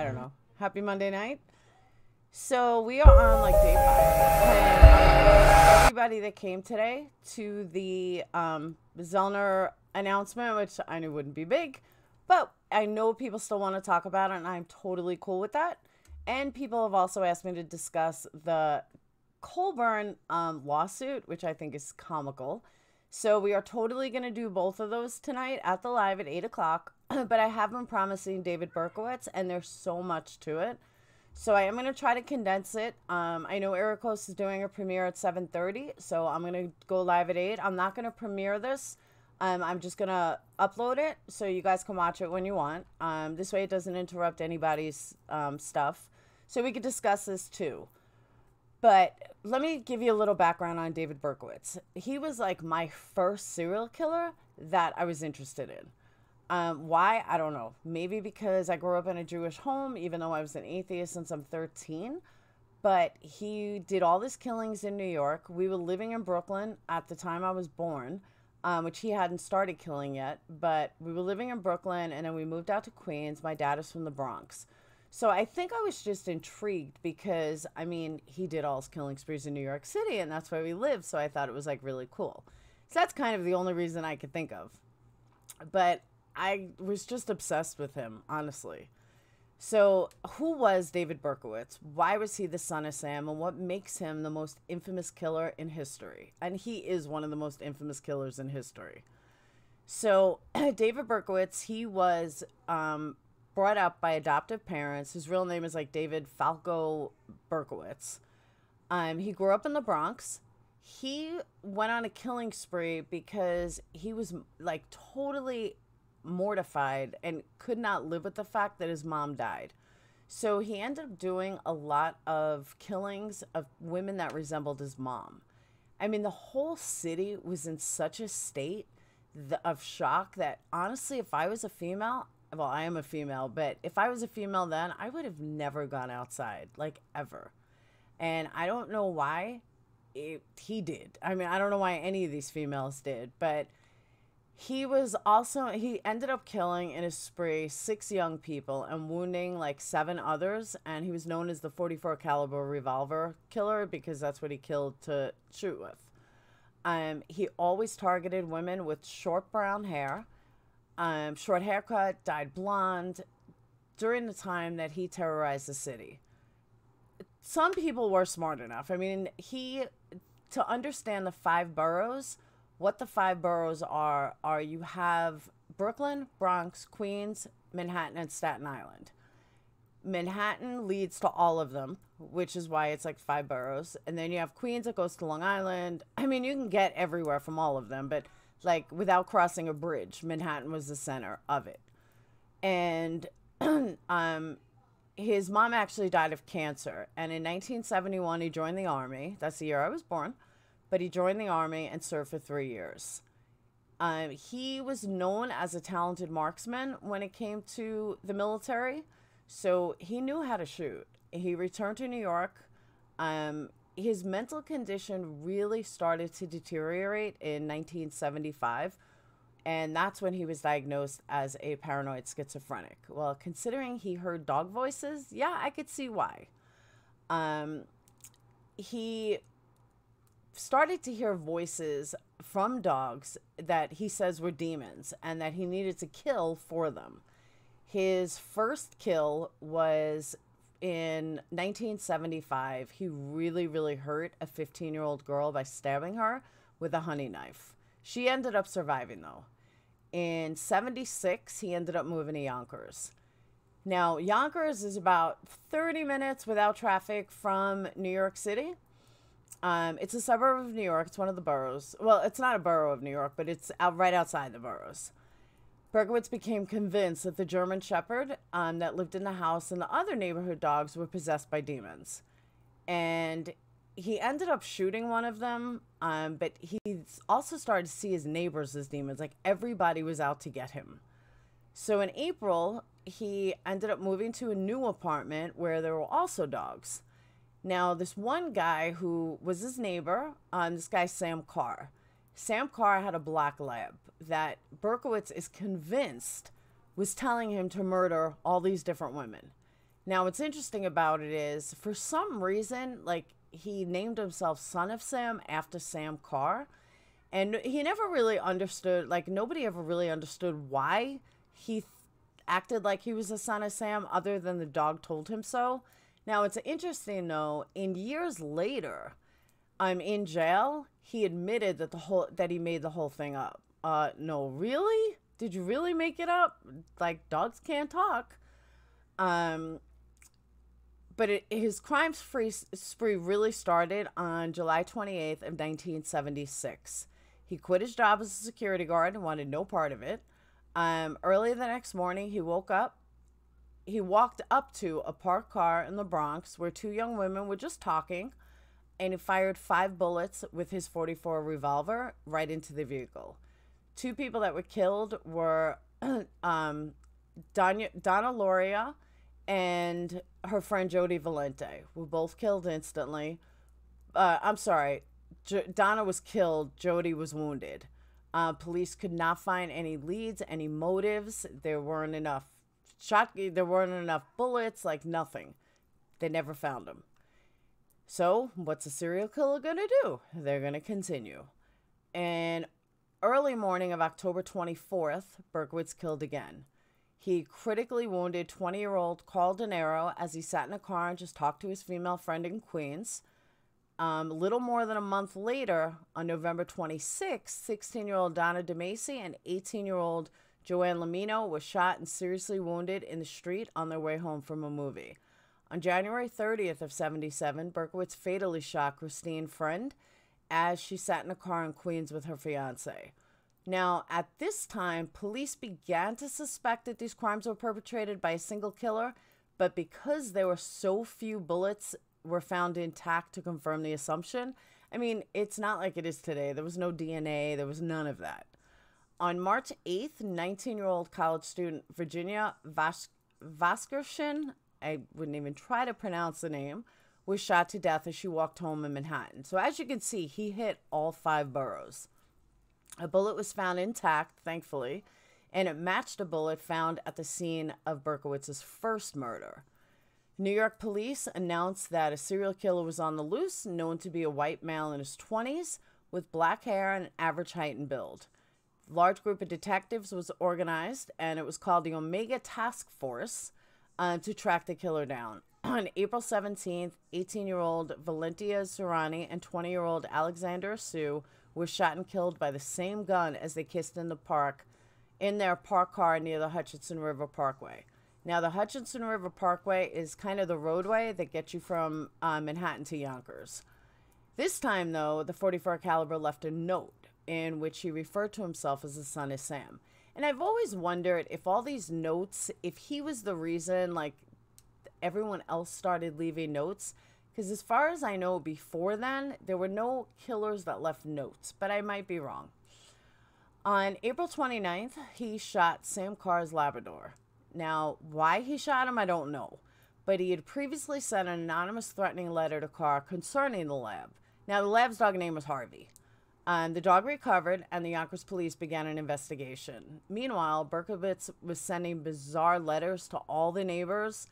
I don't know. Happy Monday night. So we are on like day 5. And everybody that came today to the Zellner announcement, which I knew wouldn't be big, but I know people still want to talk about it, and I'm totally cool with that. And people have also asked me to discuss the Colburn lawsuit, which I think is comical. So we are totally going to do both of those tonight at the live at 8 o'clock. But I have been promising David Berkowitz, and there's so much to it. So I am going to try to condense it. I know Ericos is doing a premiere at 7:30, so I'm going to go live at 8. I'm not going to premiere this. I'm just going to upload it so you guys can watch it when you want. This way it doesn't interrupt anybody's stuff. So we could discuss this too. But let me give you a little background on David Berkowitz. He was like my first serial killer that I was interested in. Why? I don't know. Maybe because I grew up in a Jewish home, even though I was an atheist since I'm 13. But he did all his killings in New York. We were living in Brooklyn at the time I was born, which he hadn't started killing yet. But we were living in Brooklyn, and then we moved out to Queens. My dad is from the Bronx. So I think I was just intrigued because, I mean, he did all his killing sprees in New York City, and that's where we lived. So I thought it was like really cool. So that's kind of the only reason I could think of. But I was just obsessed with him, honestly. So who was David Berkowitz? Why was he the son of Sam? And what makes him the most infamous killer in history? And he is one of the most infamous killers in history. So David Berkowitz, he was brought up by adoptive parents. His real name is like David Falco Berkowitz. He grew up in the Bronx. He went on a killing spree because he was like totally mortified and could not live with the fact that his mom died. So he ended up doing a lot of killings of women that resembled his mom. I mean, the whole city was in such a state of shock that honestly, if I was a female, well, I am a female, but if I was a female then, I would have never gone outside, like ever. And I don't know why he did. I mean, I don't know why any of these females did, but he ended up killing in a spree 6 young people and wounding like 7 others. And he was known as the 44 caliber revolver killer because that's what he killed to shoot with. He always targeted women with short brown hair, short haircut, dyed blonde during the time that he terrorized the city. Some people were smart enough. I mean, to understand the 5 boroughs, what the 5 boroughs are you have Brooklyn, Bronx, Queens, Manhattan, and Staten Island. Manhattan leads to all of them, which is why it's like 5 boroughs. And then you have Queens that goes to Long Island. I mean, you can get everywhere from all of them, but like without crossing a bridge, Manhattan was the center of it. And his mom actually died of cancer. And in 1971, he joined the Army. That's the year I was born. But he joined the Army and served for 3 years. He was known as a talented marksman when it came to the military. So he knew how to shoot. He returned to New York. His mental condition really started to deteriorate in 1975. And that's when he was diagnosed as a paranoid schizophrenic. Well, considering he heard dog voices, yeah, I could see why. He started to hear voices from dogs that he says were demons and that he needed to kill for them. His first kill was in 1975. He really, really hurt a 15-year-old girl by stabbing her with a honey knife. She ended up surviving, though. In 76, he ended up moving to Yonkers. Now, Yonkers is about 30 minutes without traffic from New York City. It's a suburb of New York. It's one of the boroughs. Well, it's not a borough of New York, but it's right outside the boroughs. Berkowitz became convinced that the German Shepherd that lived in the house and the other neighborhood dogs were possessed by demons. And he ended up shooting one of them, but he also started to see his neighbors as demons. Like everybody was out to get him. So in April, he ended up moving to a new apartment where there were also dogs. Now, this one guy who was his neighbor, this guy Sam Carr. Sam Carr had a black lab that Berkowitz is convinced was telling him to murder all these different women. Now, what's interesting about it is, for some reason, like, he named himself Son of Sam after Sam Carr. And he never really understood, like, nobody ever really understood why he acted like he was a son of Sam, other than the dog told him so. Now, it's interesting, though, in years later, I'm in jail, he admitted that he made the whole thing up. No, really? Did you really make it up? Like, dogs can't talk. Um, but his crime spree really started on July 28th of 1976. He quit his job as a security guard and wanted no part of it. Early the next morning, he woke up. He walked up to a parked car in the Bronx where two young women were just talking, and he fired 5 bullets with his .44 revolver right into the vehicle. 2 people that were killed were Donna Loria and her friend Jody Valente, were both killed instantly. I'm sorry, Donna was killed, Jody was wounded. Police could not find any leads, any motives. There weren't enough bullets, like nothing. They never found him. So, what's a serial killer gonna do? They're gonna continue. And early morning of October 24th, Berkowitz killed again. He critically wounded 20-year-old Carl De Niro as he sat in a car and just talked to his female friend in Queens. Little more than a month later, on November 26th, 16-year-old Donna DeMacy and 18-year-old Joanne Lamino were shot and seriously wounded in the street on their way home from a movie. On January 30th of 77, Berkowitz fatally shot Christine Friend as she sat in a car in Queens with her fiancé. Now, at this time, police began to suspect that these crimes were perpetrated by a single killer, but because there were so few bullets were found intact to confirm the assumption, I mean, it's not like it is today. There was no DNA. There was none of that. On March 8th, 19-year-old college student Virginia Vaskershin, I wouldn't even try to pronounce the name, was shot to death as she walked home in Manhattan. So as you can see, he hit all 5 boroughs. A bullet was found intact, thankfully, and it matched a bullet found at the scene of Berkowitz's first murder. New York police announced that a serial killer was on the loose, known to be a white male in his 20s, with black hair and an average height and build. A large group of detectives was organized, and it was called the Omega Task Force to track the killer down. On April 17th, 18-year-old Valentia Zerani and 20-year-old Alexander Sue were shot and killed by the same gun as they kissed in their parked car near the Hutchinson River Parkway. Now, the Hutchinson River Parkway is kind of the roadway that gets you from Manhattan to Yonkers. This time, though, the .44 caliber left a note in which he referred to himself as the son of Sam. And I've always wondered if all these notes, if he was the reason, like, everyone else started leaving notes. Because as far as I know, before then, there were no killers that left notes, but I might be wrong. On April 29th, he shot Sam Carr's Labrador. Now, why he shot him, I don't know. But he had previously sent an anonymous threatening letter to Carr concerning the lab. Now, the lab's dog name was Harvey. The dog recovered, and the Yonkers police began an investigation. Meanwhile, Berkowitz was sending bizarre letters to all the neighbors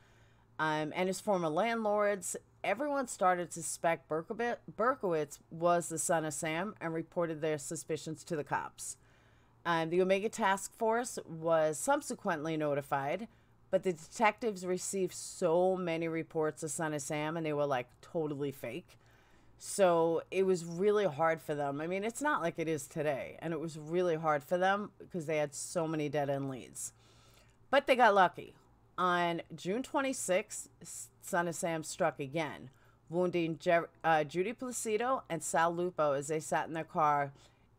and his former landlords. Everyone started to suspect Berkowitz was the son of Sam and reported their suspicions to the cops. The Omega Task Force was subsequently notified, but the detectives received so many reports of son of Sam, and they were like totally fake. So it was really hard for them. I mean, it's not like it is today, and it was really hard for them because they had so many dead-end leads. But they got lucky. On June 26th, son of Sam struck again, wounding Judy Placido and Sal Lupo as they sat in their car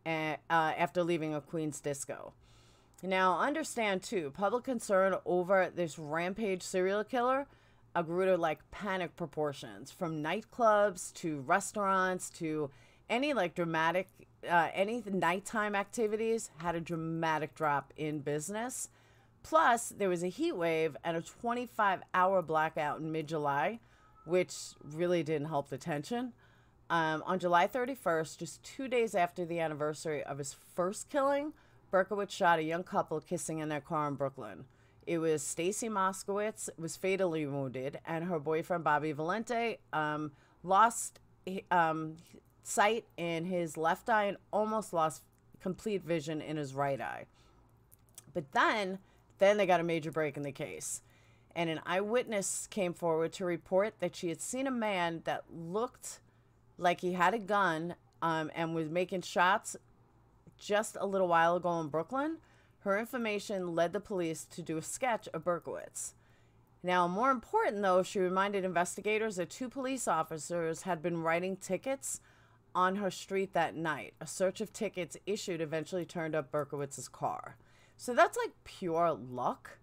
after leaving a Queens disco. Now, understand, too, public concern over this rampage serial killer grew to, like, panic proportions. From nightclubs to restaurants to any, like, any nighttime activities had a dramatic drop in business. Plus, there was a heat wave and a 25-hour blackout in mid-July, which really didn't help the tension. On July 31st, just 2 days after the anniversary of his first killing, Berkowitz shot a young couple kissing in their car in Brooklyn. It was Stacy Moskowitz was fatally wounded, and her boyfriend Bobby Valente lost sight in his left eye and almost lost complete vision in his right eye. But then they got a major break in the case. And an eyewitness came forward to report that she had seen a man that looked like he had a gun and was making shots just a little while ago in Brooklyn. Her information led the police to do a sketch of Berkowitz. Now, more important, though, she reminded investigators that 2 police officers had been writing tickets on her street that night. A search of tickets issued eventually turned up Berkowitz's car. So that's like pure luck.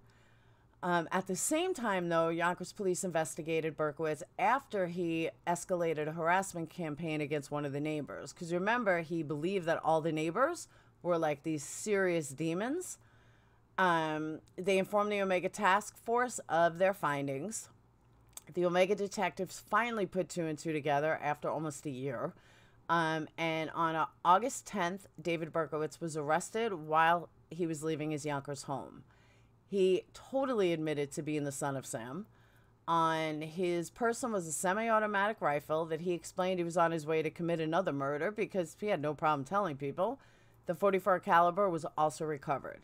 At the same time, though, Yonkers police investigated Berkowitz after he escalated a harassment campaign against one of the neighbors. Because remember, he believed that all the neighbors were like these serious demons. They informed the Omega Task Force of their findings. The Omega detectives finally put 2 and 2 together after almost a year. And on August 10th, David Berkowitz was arrested while he was leaving his Yonkers home. He totally admitted to being the son of Sam. On his person was a semi-automatic rifle that he explained he was on his way to commit another murder because he had no problem telling people. The .44 caliber was also recovered.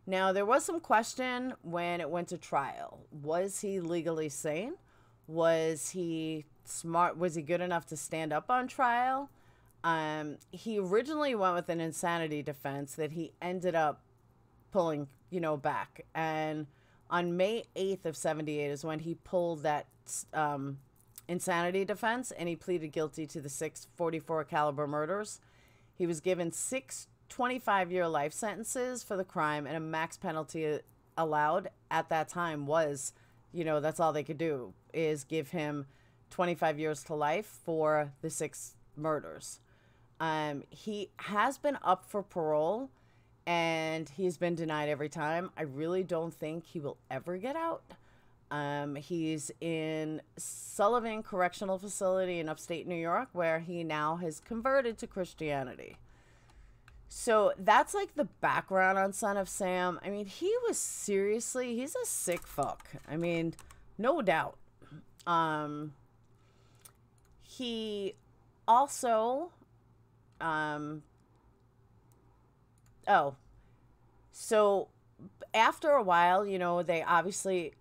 Now, there was some question when it went to trial. Was he legally sane? Was he smart? Was he good enough to stand up on trial? He originally went with an insanity defense that he ended up pulling, back. And on May 8th of 78 is when he pulled that insanity defense, and he pleaded guilty to the 6 .44 caliber murders. He was given 6 25-year life sentences for the crime, and a max penalty allowed at that time was, that's all they could do, is give him 25 years to life for the 6 murders. He has been up for parole, and he's been denied every time. I really don't think he will ever get out. He's in Sullivan Correctional Facility in upstate New York, where he now has converted to Christianity. So that's like the background on Son of Sam. I mean, he's a sick fuck. I mean, no doubt. He also, so after a while, they obviously,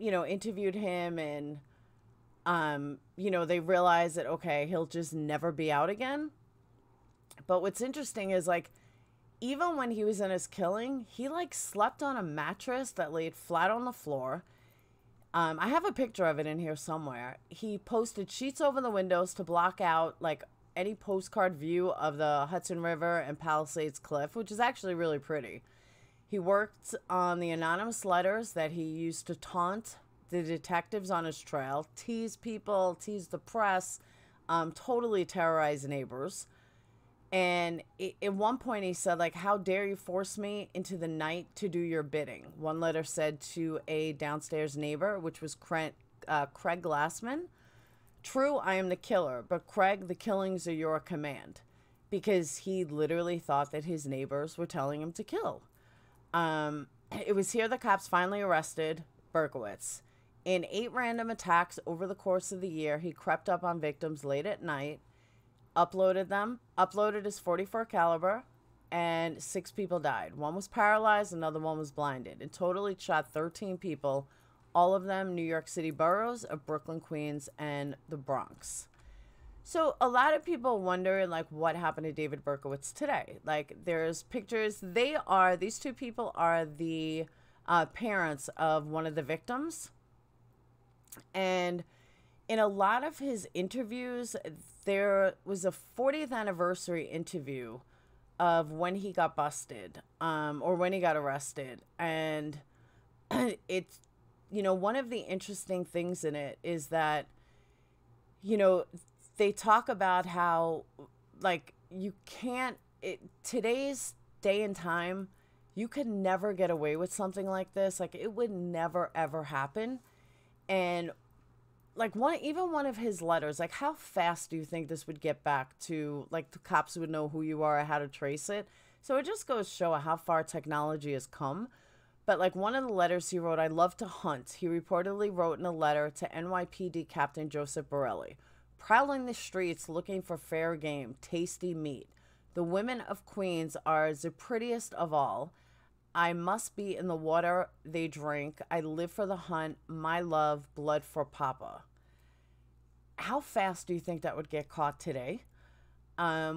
interviewed him, and, they realized that, okay, he'll just never be out again. But what's interesting is, like, even when he was in his killing, he, like, slept on a mattress that laid flat on the floor. I have a picture of it in here somewhere. He posted sheets over the windows to block out, like, any postcard view of the Hudson River and Palisades Cliff, which is actually really pretty. He worked on the anonymous letters that he used to taunt the detectives on his trail, tease people, tease the press, totally terrorize neighbors. And at one point he said, like, how dare you force me into the night to do your bidding? One letter said to a downstairs neighbor, which was Craig Glassman, true, I am the killer, but Craig, the killings are your command. Because he literally thought that his neighbors were telling him to kill. It was here the cops finally arrested Berkowitz. In 8 random attacks over the course of the year, he crept up on victims late at night, uploaded his .44 caliber, and 6 people died. One was paralyzed, another one was blinded. In total, he shot 13 people, all of them New York City boroughs of Brooklyn, Queens, and the Bronx. So a lot of people wonder, like, what happened to David Berkowitz today? Like, there's pictures. These 2 people are the parents of one of the victims. And in a lot of his interviews, there was a 40th anniversary interview of when he got busted, or when he got arrested. And it's, one of the interesting things in it is that, they talk about how, like, today's day and time, you could never get away with something like this. Like, it would never, ever happen. And, like, even one of his letters, like, how fast do you think this would get back to, like, the cops would know who you are or how to trace it? So it just goes to show how far technology has come. But like one of the letters he wrote, I love to hunt. He reportedly wrote in a letter to NYPD Captain Joseph Borelli, prowling the streets looking for fair game, tasty meat. The women of Queens are the prettiest of all. I must be in the water they drink. I live for the hunt. My love, blood for Papa. How fast do you think that would get caught today?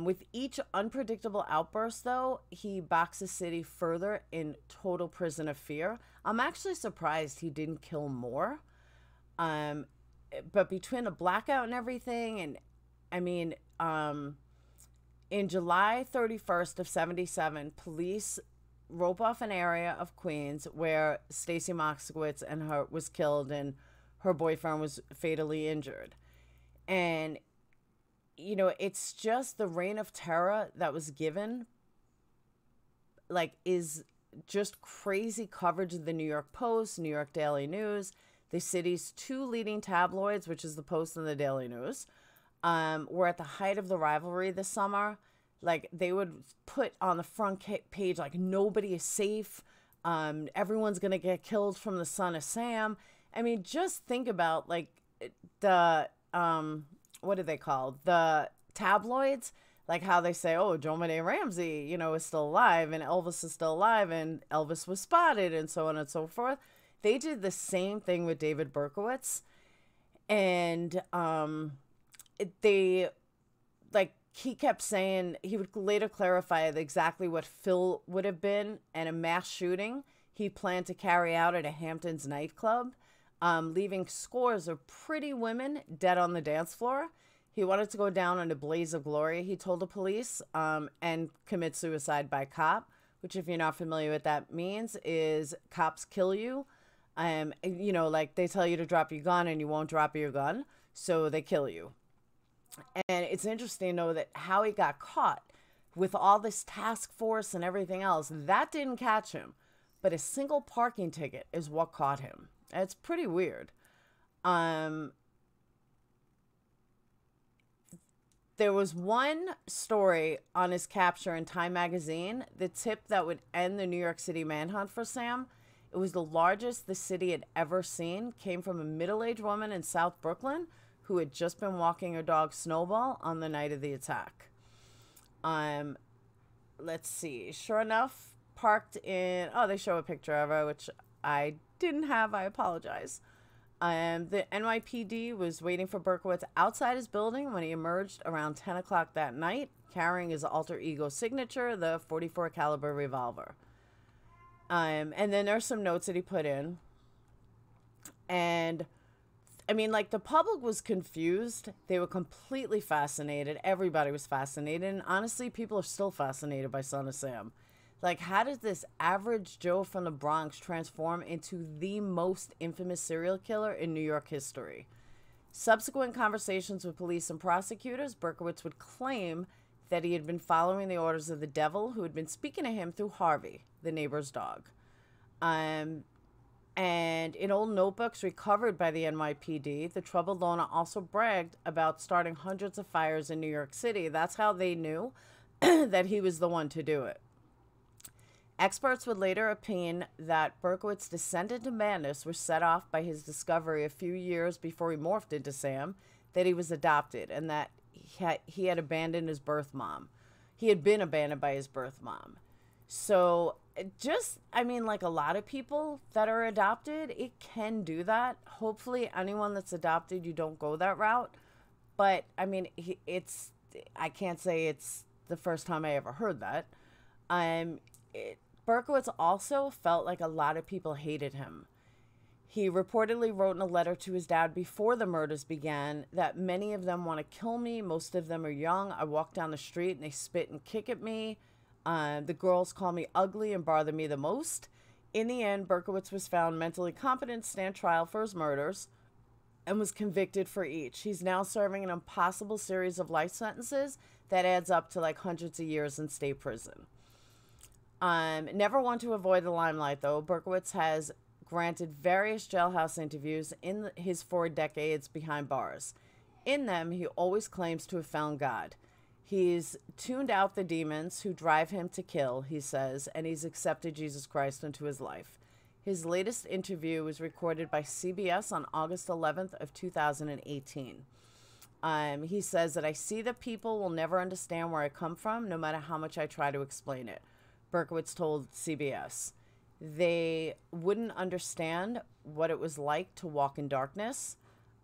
With each unpredictable outburst, though, he boxes City further in total prison of fear. I'm actually surprised he didn't kill more. But between the blackout and everything, and I mean, in July 31st of 77, police rope off an area of Queens where Stacy Moskowitz and her was killed and her boyfriend was fatally injured. And you know, it's just the reign of terror that was given, like, is just crazy coverage of the New York Post, New York Daily News, the city's two leading tabloids, which is the Post and the Daily News, were at the height of the rivalry this summer. Like, they would put on the front page, like, nobody is safe. Everyone's going to get killed from the son of Sam. I mean, just think about, like, the, what are they called? The tabloids, like how they say, oh, JonBenet Ramsey, you know, is still alive and Elvis is still alive and Elvis was spotted and so on and so forth. They did the same thing with David Berkowitz. And they, like, he kept saying, he would later clarify exactly what Phil would have been and a mass shooting he planned to carry out at a Hamptons nightclub, leaving scores of pretty women dead on the dance floor. He wanted to go down in a blaze of glory, he told the police, and commit suicide by cop, which, if you're not familiar with that means, is cops kill you. You know, like they tell you to drop your gun and you won't drop your gun, so they kill you. And it's interesting, though, that how he got caught with all this task force and everything else, that didn't catch him. But a single parking ticket is what caught him. It's pretty weird. There was one story on his capture in Time magazine, the tip that would end the New York City manhunt for Sam. It was the largest the city had ever seen, came from a middle-aged woman in South Brooklyn who had just been walking her dog Snowball on the night of the attack. Let's see. Sure enough, parked in, oh, they show a picture of her, which I didn't have. I apologize. The NYPD was waiting for Berkowitz outside his building when he emerged around 10 o'clock that night, carrying his alter ego signature, the .44 caliber revolver. And then there's some notes that he put in. And I mean, like, the public was confused. They were completely fascinated. Everybody was fascinated. And honestly, people are still fascinated by Son of Sam. Like, how did this average Joe from the Bronx transform into the most infamous serial killer in New York history? Subsequent conversations with police and prosecutors, Berkowitz would claim that he had been following the orders of the devil, who had been speaking to him through Harvey, the neighbor's dog. And in old notebooks recovered by the NYPD, the troubled loner also bragged about starting hundreds of fires in New York City. That's how they knew that he was the one to do it. Experts would later opine that Berkowitz's descent into madness was set off by his discovery a few years before he morphed into Sam that he was adopted and that he had abandoned his birth mom. He had been abandoned by his birth mom. So just, I mean, like a lot of people that are adopted, it can do that. Hopefully anyone that's adopted, you don't go that route. But I mean, I can't say it's the first time I ever heard that. Berkowitz also felt like a lot of people hated him. He reportedly wrote in a letter to his dad before the murders began that many of them want to kill me. Most of them are young. I walk down the street and they spit and kick at me. The girls call me ugly and bother me the most. In the end, Berkowitz was found mentally competent to stand trial for his murders and was convicted for each. He's now serving an impossible series of life sentences that adds up to like hundreds of years in state prison. Never one to avoid the limelight, though. Berkowitz has granted various jailhouse interviews in his 4 decades behind bars. In them, he always claims to have found God. He's tuned out the demons who drive him to kill, he says, and he's accepted Jesus Christ into his life. His latest interview was recorded by CBS on August 11th of 2018. He says that I see that people will never understand where I come from, no matter how much I try to explain it. Berkowitz told CBS. They wouldn't understand what it was like to walk in darkness.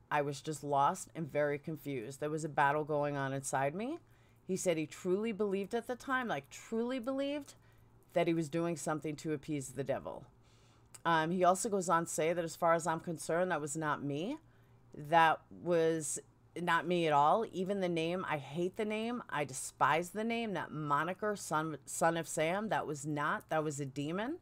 I was just lost and very confused. There was a battle going on inside me. He said he truly believed at the time, like truly believed, that he was doing something to appease the devil. He also goes on to say that as far as I'm concerned, that was not me. That was not me at all. Even the name, I hate the name. I despise the name. That moniker, son of Sam, that was a demon.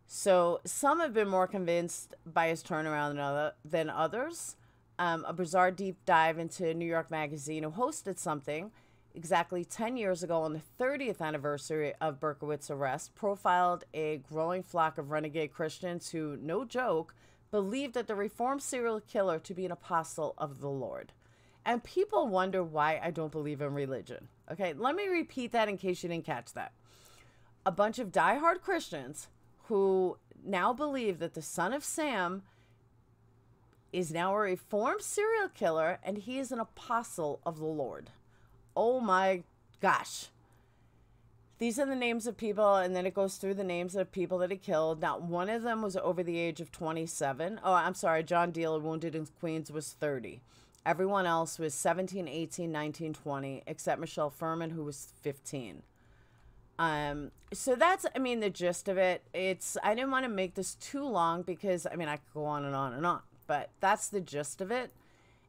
So some have been more convinced by his turnaround than others. A bizarre deep dive into New York Magazine, who hosted something exactly 10 years ago on the 30th anniversary of Berkowitz's arrest, profiled a growing flock of renegade Christians who, no joke, believed that the reformed serial killer to be an apostle of the Lord. And people wonder why I don't believe in religion. Okay, let me repeat that in case you didn't catch that. A bunch of diehard Christians who now believe that the son of Sam is now a reformed serial killer and he is an apostle of the Lord. Oh my gosh. These are the names of people, and then it goes through the names of people that he killed. Not one of them was over the age of 27. Oh, I'm sorry. John Deal, wounded in Queens, was 30. Everyone else was 17, 18, 19, 20, except Michelle Furman, who was 15. So that's, I mean, the gist of it. I didn't want to make this too long because, I mean, I could go on and on and on, but that's the gist of it.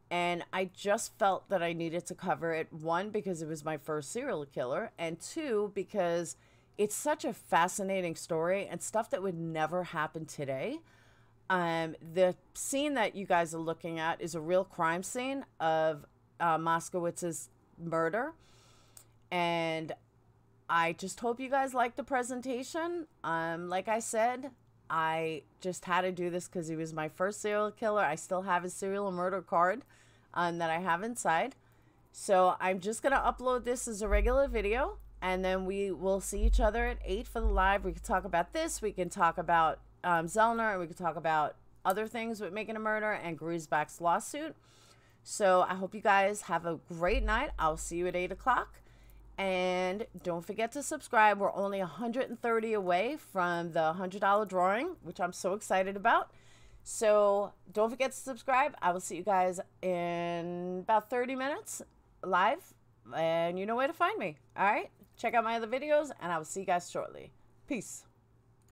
And I just felt that I needed to cover it, one, because it was my first serial killer, and two, because it's such a fascinating story and stuff that would never happen today. The scene that you guys are looking at is a real crime scene of Moskowitz's murder. And I just hope you guys like the presentation. Like I said, I just had to do this because he was my first serial killer. I still have his serial murder card that I have inside. So I'm just going to upload this as a regular video, and then we will see each other at 8 for the live. We can talk about this. We can talk about Zellner, and we can talk about other things with making a murder and Griesbach's lawsuit. So I hope you guys have a great night. I'll see you at 8 o'clock. And don't forget to subscribe. We're only 130 away from the $100 drawing, which I'm so excited about. So don't forget to subscribe. I will see you guys in about 30 minutes live. And you know where to find me. All right? Check out my other videos, and I will see you guys shortly. Peace.